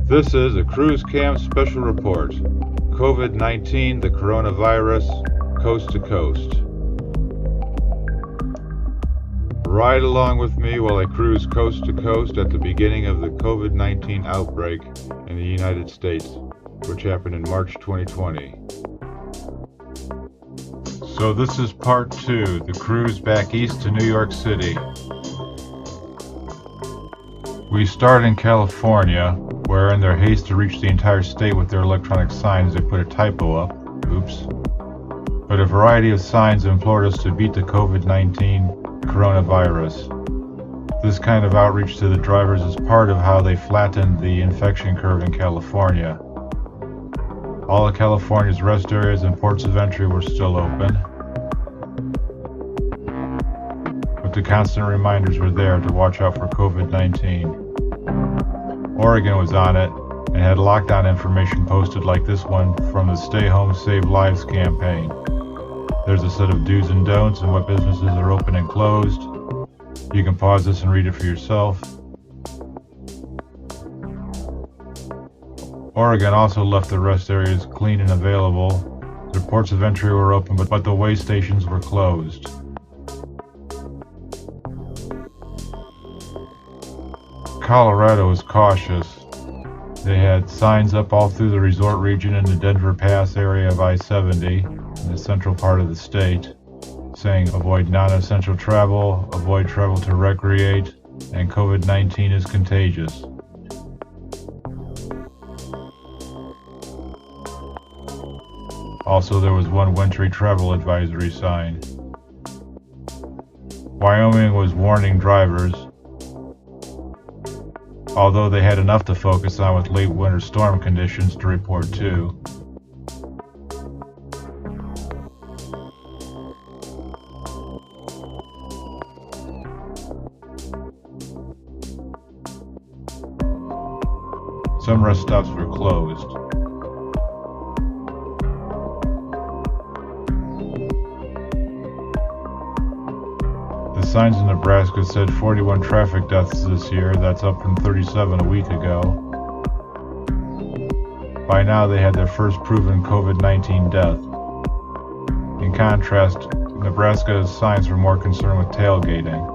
This is a cruise camp special report. COVID-19, the coronavirus, coast to coast. Ride along with me while I cruise coast to coast at the beginning of the COVID-19 outbreak in the United States, which happened in March 2020. So this is part 2, the cruise back east to New York City. We start in California, where in their haste to reach the entire state with their electronic signs, they put a typo up. Oops. But a variety of signs implored us to beat the COVID-19 coronavirus. This kind of outreach to the drivers is part of how they flattened the infection curve in California. All of California's rest areas and ports of entry were still open, but the constant reminders were there to watch out for COVID-19. Oregon was on it and had lockdown information posted like this one from the Stay Home Save Lives campaign. There's a set of do's and don'ts and what businesses are open and closed. You can pause this and read it for yourself. Oregon also left the rest areas clean and available. Their ports of entry were open, but the way stations were closed. Colorado was cautious. They had signs up all through the resort region in the Denver Pass area of I-70, in the central part of the state, saying avoid non-essential travel, avoid travel to recreate, and COVID-19 is contagious. Also, there was one wintry travel advisory sign. Wyoming was warning drivers, although they had enough to focus on with late winter storm conditions to report to. Some rest stops were closed. The signs in Nebraska said 41 traffic deaths this year. That's up from 37 a week ago. By now they had their first proven COVID-19 death. In contrast, Nebraska's signs were more concerned with tailgating.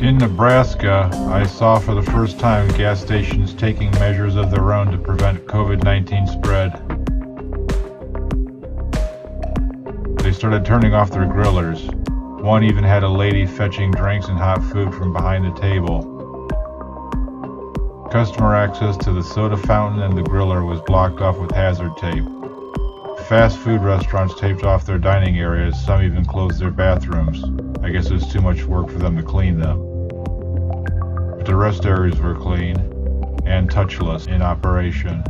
In Nebraska, I saw for the first time gas stations taking measures of their own to prevent COVID-19 spread. They started turning off their grillers. One even had a lady fetching drinks and hot food from behind the table. Customer access to the soda fountain and the griller was blocked off with hazard tape. Fast food restaurants taped off their dining areas, some even closed their bathrooms. I guess it was too much work for them to clean them. But the rest areas were clean and touchless in operation.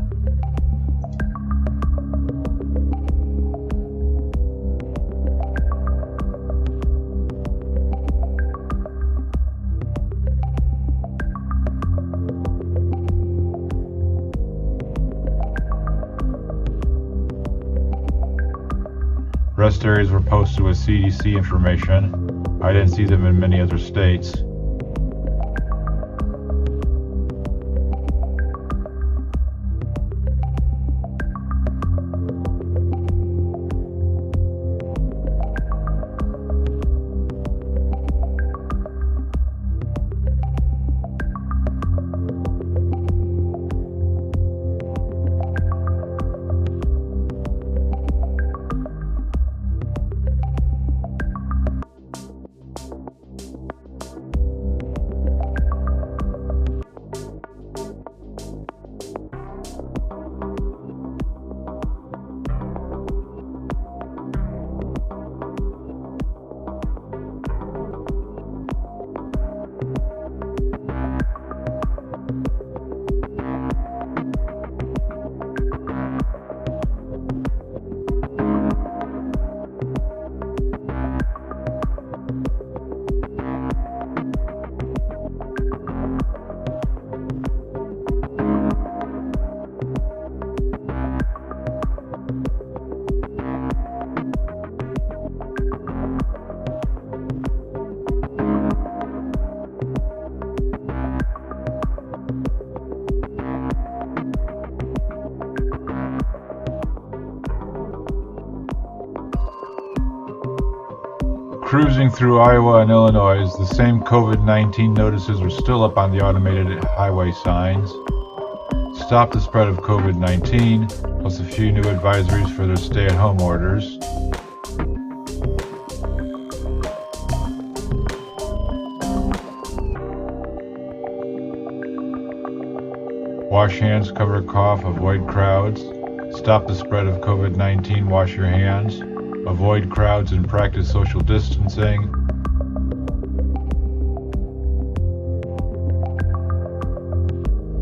Rest areas were posted with CDC information. I didn't see them in many other states. Cruising through Iowa and Illinois, the same COVID-19 notices were still up on the automated highway signs. Stop the spread of COVID-19, plus a few new advisories for their stay-at-home orders. Wash hands, cover cough, avoid crowds. Stop the spread of COVID-19, wash your hands. Avoid crowds and practice social distancing.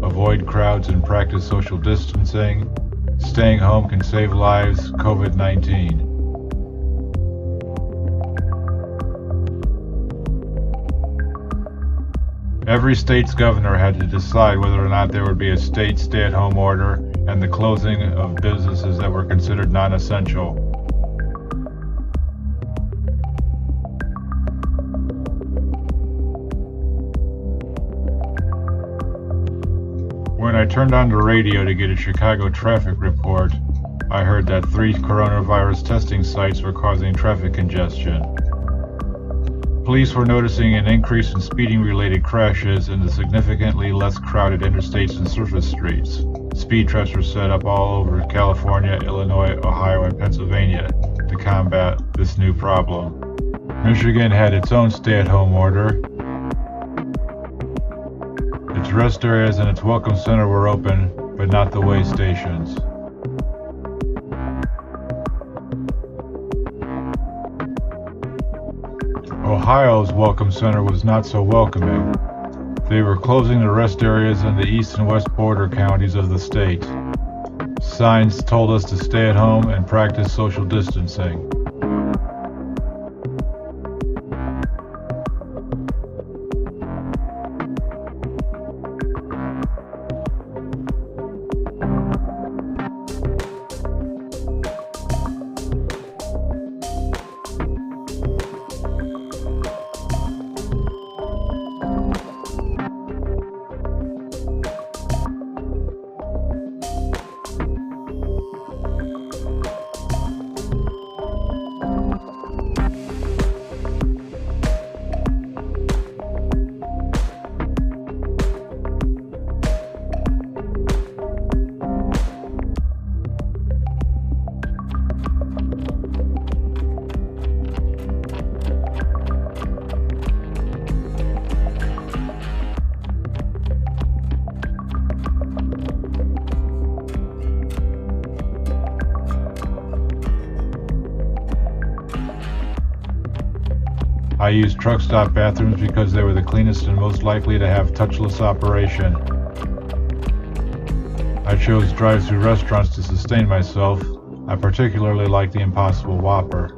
Avoid crowds and practice social distancing. Staying home can save lives. COVID-19. Every state's governor had to decide whether or not there would be a state stay-at-home order and the closing of businesses that were considered non-essential. When I turned on the radio to get a Chicago traffic report, I heard that 3 coronavirus testing sites were causing traffic congestion. Police were noticing an increase in speeding-related crashes in the significantly less crowded interstates and surface streets. Speed traps were set up all over California, Illinois, Ohio, and Pennsylvania to combat this new problem. Michigan had its own stay-at-home order. Its rest areas and its welcome center were open, but not the way stations. Ohio's welcome center was not so welcoming. They were closing the rest areas in the east and west border counties of the state. Signs told us to stay at home and practice social distancing. I used truck stop bathrooms because they were the cleanest and most likely to have touchless operation. I chose drive-through restaurants to sustain myself. I particularly like the Impossible Whopper.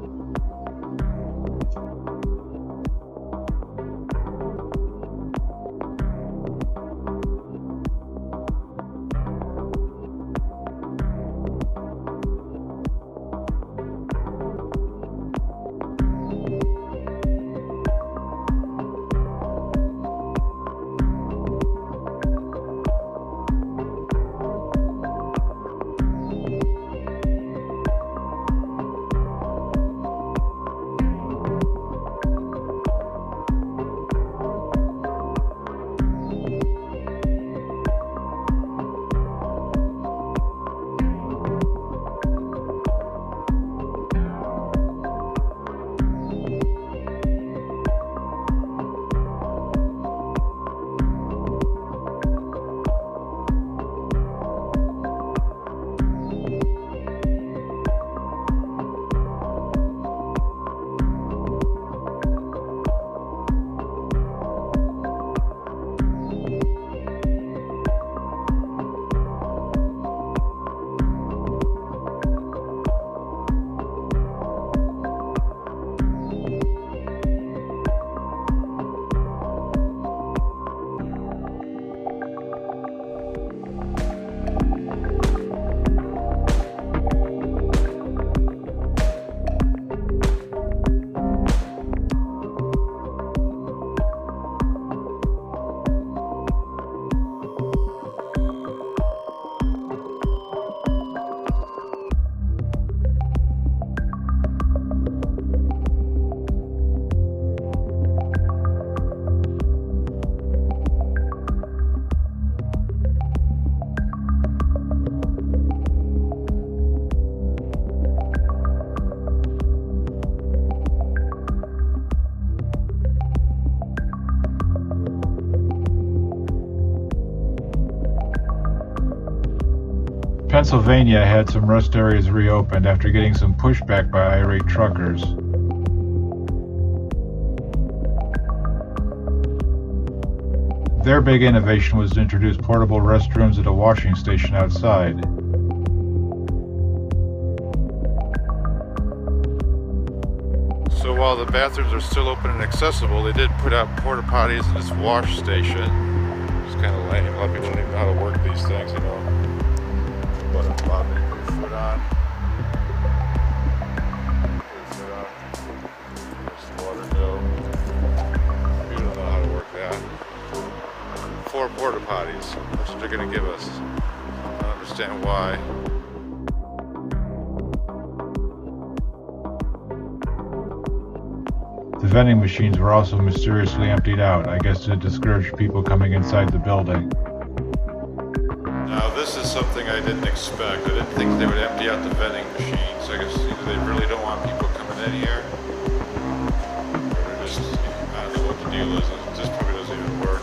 Pennsylvania had some rest areas reopened after getting some pushback by irate truckers. Their big innovation was to introduce portable restrooms at a washing station outside. So while the bathrooms are still open and accessible, they did put out porta potties in this wash station. It's kind of lame. A lot of people don't even know how to work these things, you know. But a lot of people put your foot on. Put your foot on. There's the water bill. People don't know how to work that. 4 porta potties. That's what they're going to give us. I don't understand why. The vending machines were also mysteriously emptied out, I guess to discourage people coming inside the building. Now this is something I didn't expect. I didn't think they would empty out the vending machines. I guess either they really don't want people coming in here, or they're just, I don't know what the deal is. It just probably doesn't even work.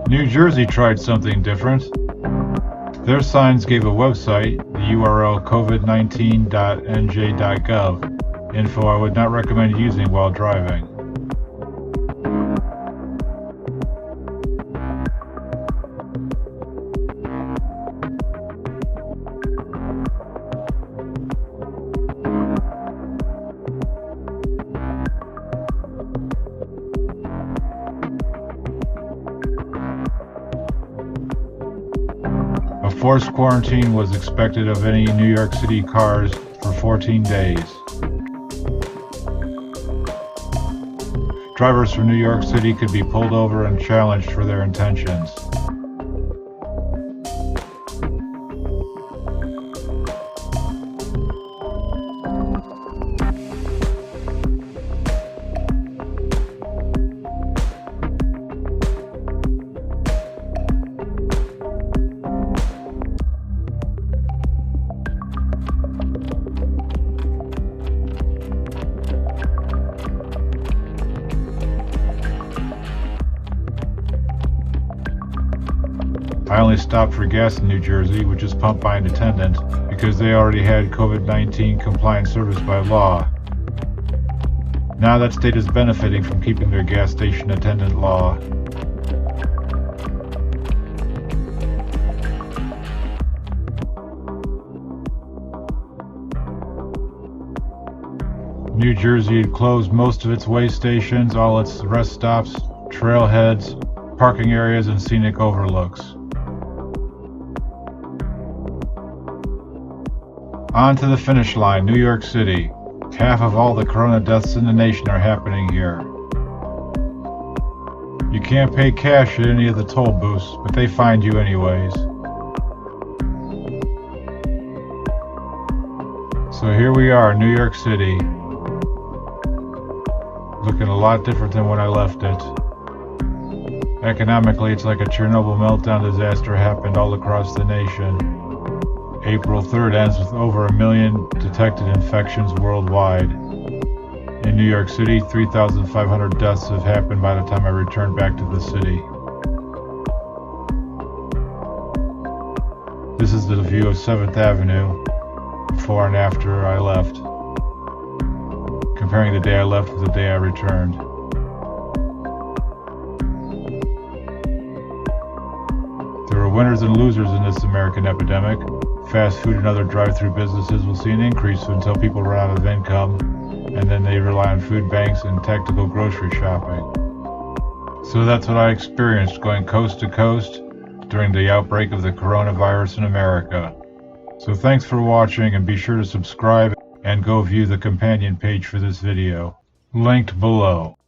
New Jersey tried something different. Their signs gave a website, the URL covid19.nj.gov, info I would not recommend using while driving. A forced quarantine was expected of any New York City cars for 14 days. Drivers from New York City could be pulled over and challenged for their intentions. I only stopped for gas in New Jersey, which is pumped by an attendant, because they already had COVID-19 compliant service by law. Now that state is benefiting from keeping their gas station attendant law. New Jersey had closed most of its way stations, all its rest stops, trailheads, parking areas, and scenic overlooks. On to the finish line, New York City. Half of all the corona deaths in the nation are happening here. You can't pay cash at any of the toll booths, but they find you anyways. So here we are, New York City. Looking a lot different than when I left it. Economically, it's like a Chernobyl meltdown disaster happened all across the nation. April 3rd ends with over 1 million detected infections worldwide. In New York City, 3,500 deaths have happened by the time I returned back to the city. This is the view of 7th Avenue, before and after I left, comparing the day I left with the day I returned. There are winners and losers in this American epidemic. Fast food and other drive-through businesses will see an increase until people run out of income, and then they rely on food banks and tactical grocery shopping. So that's what I experienced going coast to coast during the outbreak of the coronavirus in America. So thanks for watching, and be sure to subscribe and go view the companion page for this video, linked below.